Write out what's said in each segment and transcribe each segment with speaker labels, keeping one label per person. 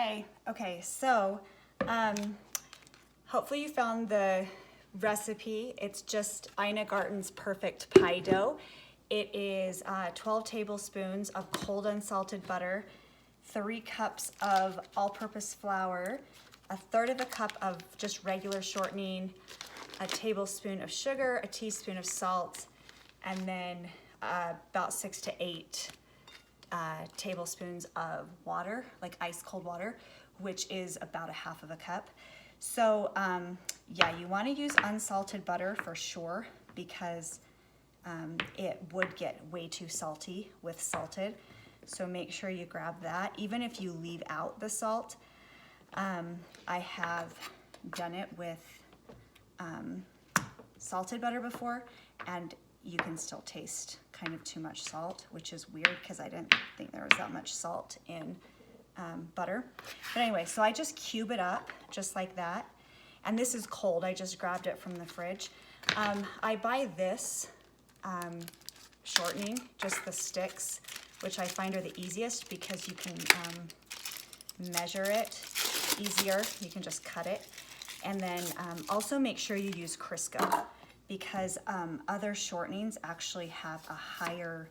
Speaker 1: Hi. Okay, so hopefully you found the recipe. It's just Ina Garten's Perfect Pie Dough. It is 12 tablespoons of cold unsalted butter, 3 cups of all-purpose flour, 1/3 of a cup of just regular shortening, a tablespoon of sugar, a teaspoon of salt, and then about 6 to 8 tablespoons of water, like ice cold water, which is about 1/2 of a cup. So yeah, you want to use unsalted butter for sure, because it would get way too salty with salted. So make sure you grab that, even if you leave out the salt. I have done it with salted butter before, and you can still taste kind of too much salt, which is weird because I didn't think there was that much salt in butter. But anyway, so I just cube it up just like that. And this is cold. I just grabbed it from the fridge. I buy this shortening, just the sticks, which I find are the easiest because you can measure it easier. You can just cut it. And then also make sure you use Crisco, because other shortenings actually have a higher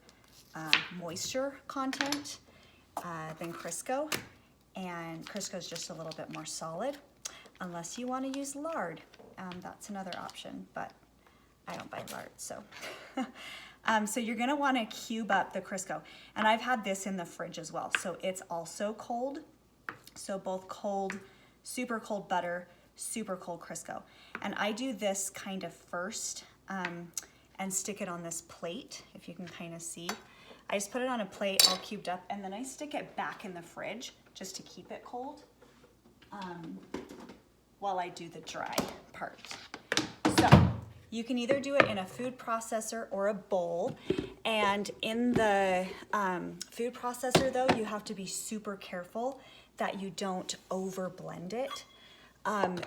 Speaker 1: moisture content than Crisco, and Crisco is just a little bit more solid, unless you want to use lard. That's another option, but I don't buy lard, so. So you're gonna wanna cube up the Crisco, and I've had this in the fridge as well, so it's also cold. So both cold, super cold butter, super cold Crisco. And I do this kind of first and stick it on this plate, if you can kind of see. I just put it on a plate all cubed up, and then I stick it back in the fridge just to keep it cold while I do the dry part. So you can either do it in a food processor or a bowl. And in the food processor though, you have to be super careful that you don't over blend it.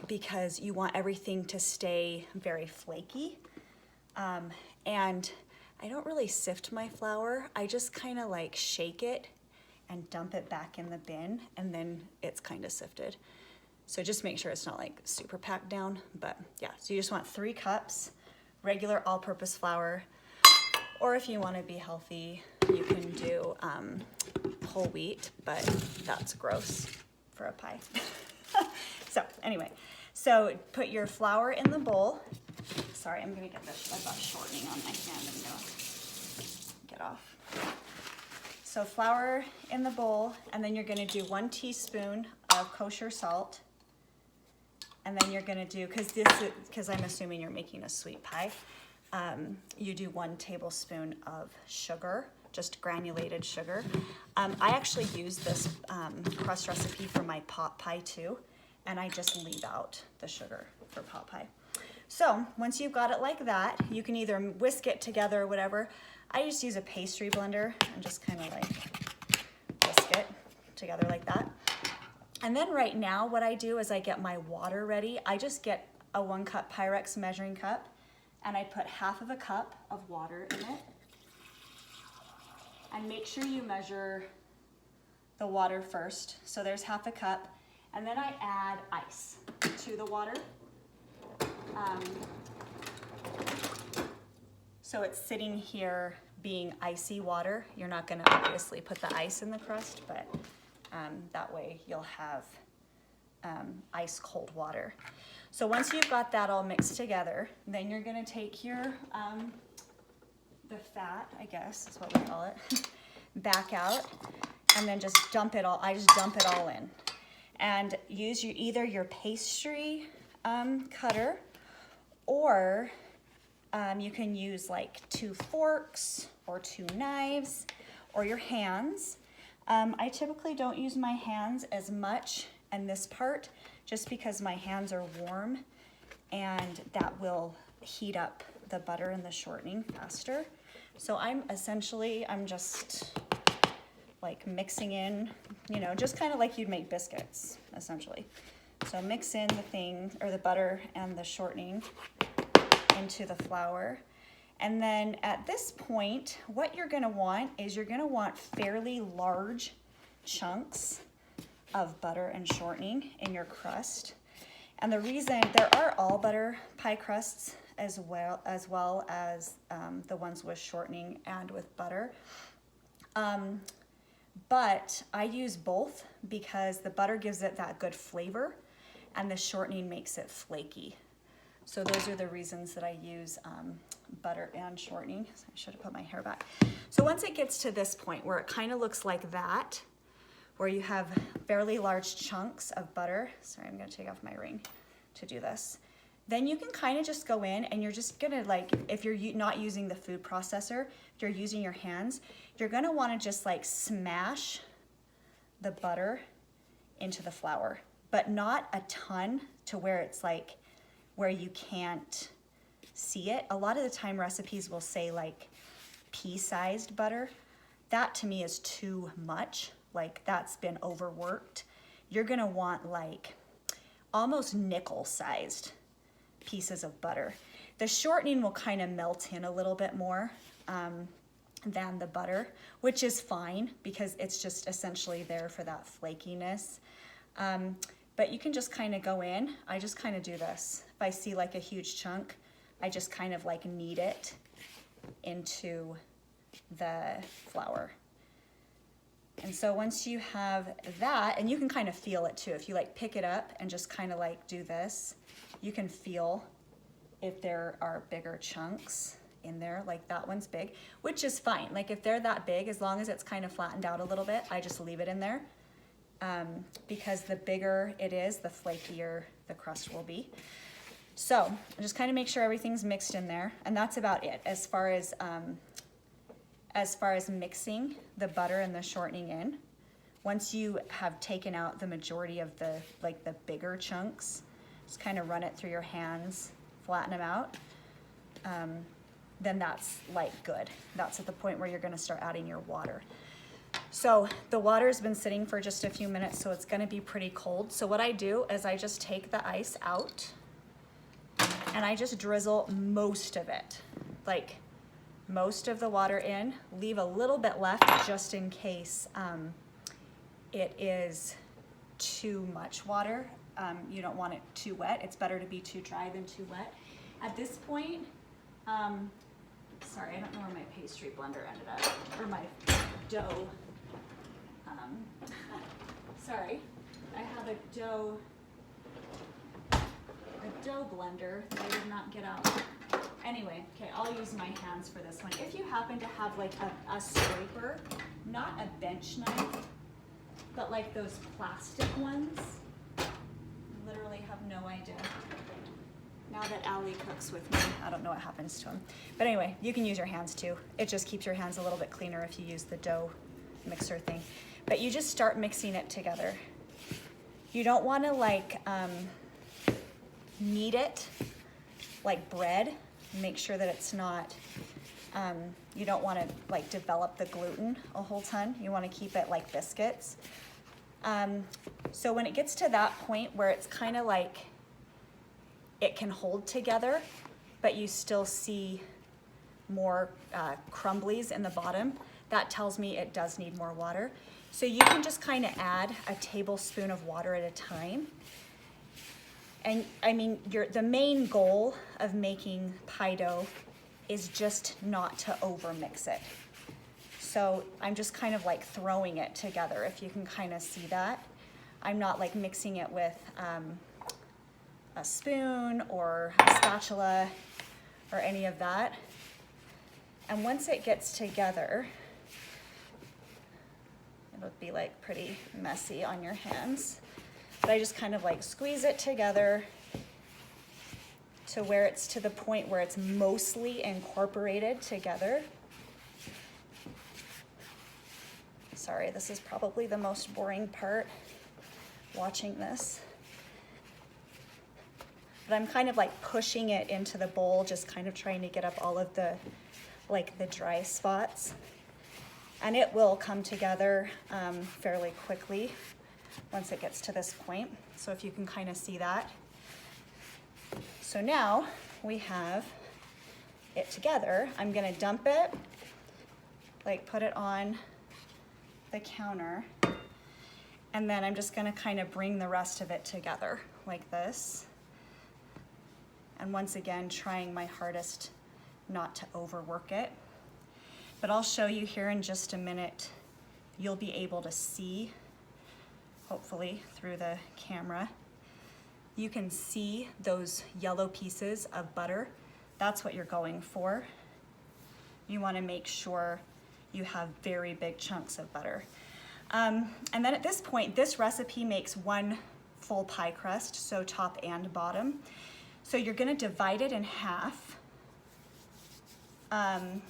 Speaker 1: Because you want everything to stay very flaky. And I don't really sift my flour. I just kind of like shake it and dump it back in the bin, and then it's kind of sifted. So just make sure it's not like super packed down, but yeah. So you just want 3 cups, regular all-purpose flour, or if you want to be healthy, you can do whole wheat, but that's gross for a pie. So anyway, so put your flour in the bowl. Sorry, I'm gonna get this, I've got shortening on my hand, I'm gonna get off. So flour in the bowl, and then you're gonna do 1 teaspoon of kosher salt. And then you're gonna do, because I'm assuming you're making a sweet pie, you do 1 tablespoon of sugar, just granulated sugar. I actually use this crust recipe for my pot pie too, and I just leave out the sugar for pot pie. So once you've got it like that, you can either whisk it together or whatever. I just use a pastry blender and just kind of like whisk it together like that. And then right now what I do is I get my water ready. I just get a 1 cup Pyrex measuring cup, and I put 1/2 of a cup of water in it. And make sure you measure the water first. So there's 1/2 a cup. And then I add ice to the water. So it's sitting here being icy water. You're not gonna obviously put the ice in the crust, but that way you'll have ice cold water. So once you've got that all mixed together, then you're gonna take your, the fat, I guess is what we call it, back out, and then just dump it all, I just dump it all in. And use either your pastry cutter, or you can use like 2 forks or 2 knives, or your hands. I typically don't use my hands as much in this part, just because my hands are warm, and that will heat up the butter and the shortening faster. So I'm just like mixing in, you know, just kind of like you'd make biscuits, essentially. So mix in the thing, or the butter and the shortening into the flour. And then at this point, what you're gonna want is you're gonna want fairly large chunks of butter and shortening in your crust. And the reason, there are all butter pie crusts as well as the ones with shortening and with butter. But I use both because the butter gives it that good flavor and the shortening makes it flaky. So those are the reasons that I use butter and shortening. So I should have put my hair back. So once it gets to this point where it kind of looks like that, where you have fairly large chunks of butter, sorry, I'm gonna take off my ring to do this. Then you can kind of just go in and you're just gonna, like, if you're not using the food processor, if you're using your hands, you're gonna wanna just like smash the butter into the flour, but not a ton to where it's like, where you can't see it. A lot of the time recipes will say like pea-sized butter. That to me is too much, like that's been overworked. You're gonna want like almost nickel-sized pieces of butter. The shortening will kind of melt in a little bit more than the butter, which is fine because it's just essentially there for that flakiness. But you can just kind of go in. I just kind of do this. If I see like a huge chunk, I just kind of like knead it into the flour. And so once you have that, and you can kind of feel it too. If you like pick it up and just kind of like do this, you can feel if there are bigger chunks in there, like that one's big, which is fine. Like if they're that big, as long as it's kind of flattened out a little bit, I just leave it in there. Because the bigger it is, the flakier the crust will be. So just kind of make sure everything's mixed in there, and that's about it as far as mixing the butter and the shortening in. Once you have taken out the majority of the bigger chunks, just kind of run it through your hands, flatten them out. Then that's like good. That's at the point where you're going to start adding your water. So the water's been sitting for just a few minutes, so it's gonna be pretty cold. So what I do is I just take the ice out and I just drizzle most of it, like most of the water in, leave a little bit left just in case it is too much water. You don't want it too wet. It's better to be too dry than too wet. At this point, sorry, I don't know where my pastry blender ended up, or my dough. Sorry, I have a dough blender that I did not get out. Anyway, okay, I'll use my hands for this one. If you happen to have like a scraper, not a bench knife, but like those plastic ones, I literally have no idea. Now that Allie cooks with me, I don't know what happens to him. But anyway, you can use your hands too. It just keeps your hands a little bit cleaner if you use the dough mixer thing. But you just start mixing it together. You don't want to like knead it like bread. Make sure that it's not, you don't want to like develop the gluten a whole ton. You want to keep it like biscuits. So when it gets to that point where it's kind of like, it can hold together, but you still see more crumblies in the bottom, that tells me it does need more water. So you can just kind of add a tablespoon of water at a time. And I mean, the main goal of making pie dough is just not to over mix it. So I'm just kind of like throwing it together, if you can kind of see that. I'm not like mixing it with a spoon or a spatula or any of that. And once it gets together, it'll be like pretty messy on your hands. But I just kind of like squeeze it together to where it's to the point where it's mostly incorporated together. Sorry, this is probably the most boring part, watching this. But I'm kind of like pushing it into the bowl, just kind of trying to get up all of the dry spots. And it will come together fairly quickly once it gets to this point. So if you can kind of see that. So now we have it together. I'm gonna dump it, like put it on the counter. And then I'm just gonna kind of bring the rest of it together like this. And once again, trying my hardest not to overwork it. But I'll show you here in just a minute. You'll be able to see, hopefully through the camera, you can see those yellow pieces of butter. That's what you're going for. You wanna make sure you have very big chunks of butter. And then at this point, this recipe makes one full pie crust, so top and bottom. So you're gonna divide it in half. And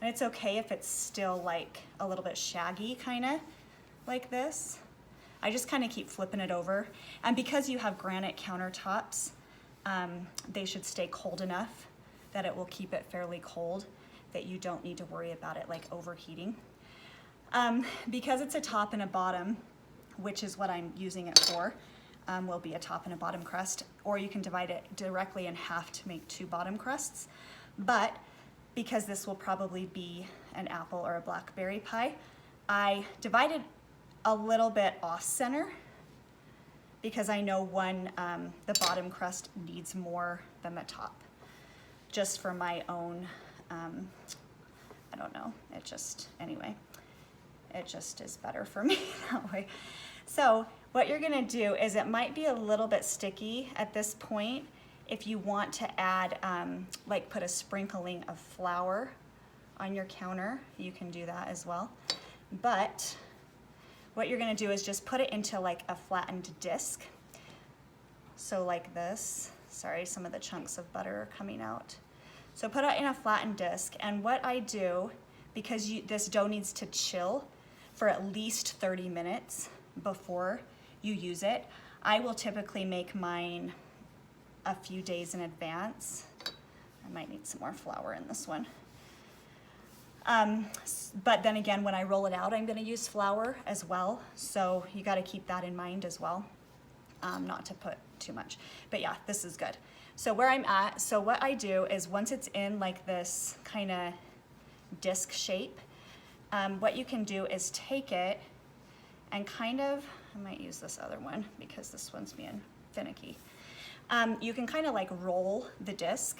Speaker 1: it's okay if it's still like a little bit shaggy, kinda like this. I just kinda keep flipping it over. And because you have granite countertops, they should stay cold enough that it will keep it fairly cold, that you don't need to worry about it like overheating. Because it's a top and a bottom, which is what I'm using it for, will be a top and a bottom crust, or you can divide it directly in half to make 2 bottom crusts. But because this will probably be an apple or a blackberry pie, I divided a little bit off center because I know the bottom crust needs more than the top, just for my own, I don't know, anyway, it just is better for me that way. So what you're gonna do is, it might be a little bit sticky at this point. If you want to add, like put a sprinkling of flour on your counter, you can do that as well. But what you're gonna do is just put it into like a flattened disc. So like this, sorry, some of the chunks of butter are coming out. So put it in a flattened disc, and what I do, because this dough needs to chill for at least 30 minutes before you use it, I will typically make mine a few days in advance. I might need some more flour in this one. But then again, when I roll it out, I'm gonna use flour as well. So you gotta keep that in mind as well, not to put too much. But yeah, this is good. So where I'm at, so what I do is once it's in like this kind of disc shape, what you can do is take it and kind of, I might use this other one because this one's being finicky. You can kind of like roll the disc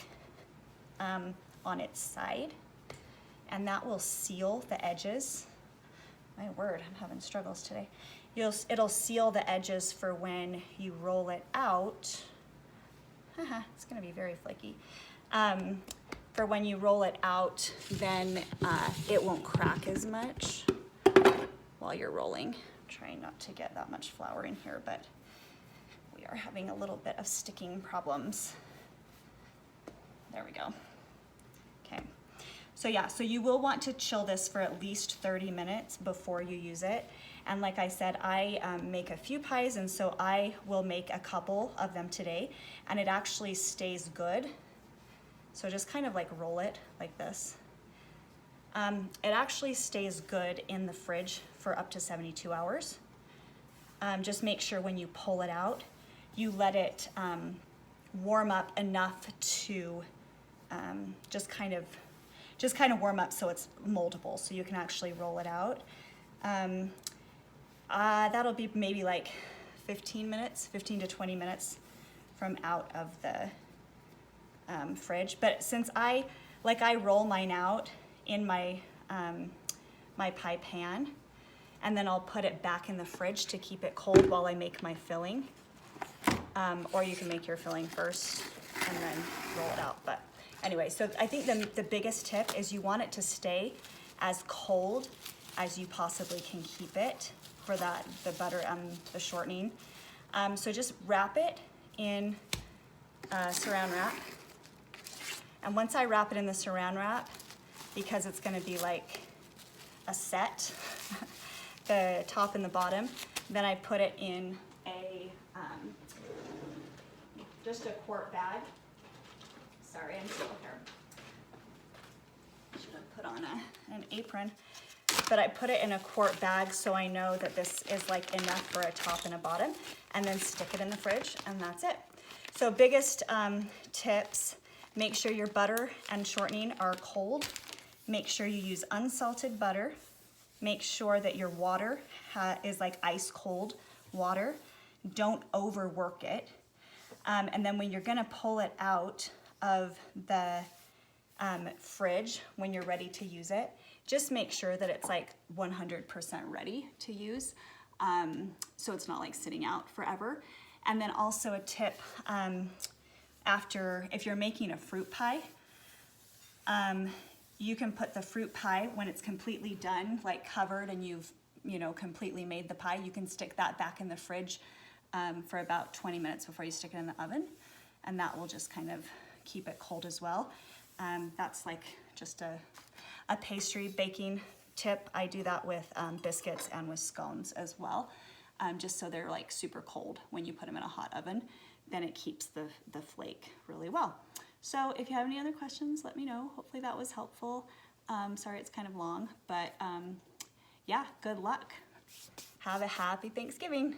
Speaker 1: on its side, and that will seal the edges. My word, I'm having struggles today. It'll seal the edges for when you roll it out. It's gonna be very flaky. For when you roll it out, then it won't crack as much while you're rolling. I'm trying not to get that much flour in here, but we are having a little bit of sticking problems. There we go. Okay. So yeah, so you will want to chill this for at least 30 minutes before you use it. And like I said, I make a few pies, and so I will make a couple of them today, and it actually stays good. So just kind of like roll it like this. It actually stays good in the fridge for up to 72 hours. Just make sure when you pull it out, you let it warm up enough to just kind of warm up so it's moldable, so you can actually roll it out. That'll be maybe like 15 to 20 minutes from out of the fridge. But since I roll mine out in my my pie pan, and then I'll put it back in the fridge to keep it cold while I make my filling. Or you can make your filling first and then roll it out. But anyway, so I think the biggest tip is you want it to stay as cold as you possibly can keep it for the butter and the shortening. So just wrap it in saran wrap. And once I wrap it in the saran wrap, because it's gonna be like a set, the top and the bottom, then I put it in just a quart bag. Sorry, I'm still here. Should have put on an apron. But I put it in a quart bag so I know that this is like enough for a top and a bottom, and then stick it in the fridge, and that's it. So biggest tips, make sure your butter and shortening are cold. Make sure you use unsalted butter. make sure that your water is like ice cold water. Don't overwork it. And then when you're gonna pull it out of the fridge, when you're ready to use it, just make sure that it's like 100% ready to use. So it's not like sitting out forever. And then also a tip, if you're making a fruit pie, you can put the fruit pie when it's completely done, like covered, and you've completely made the pie, you can stick that back in the fridge for about 20 minutes before you stick it in the oven, and that will just kind of keep it cold as well. That's like just a pastry baking tip. I do that with biscuits and with scones as well, just so they're like super cold when you put them in a hot oven. Then it keeps the flake really well. So if you have any other questions, let me know. Hopefully that was helpful. Sorry it's kind of long, but yeah, good luck. Have a happy Thanksgiving.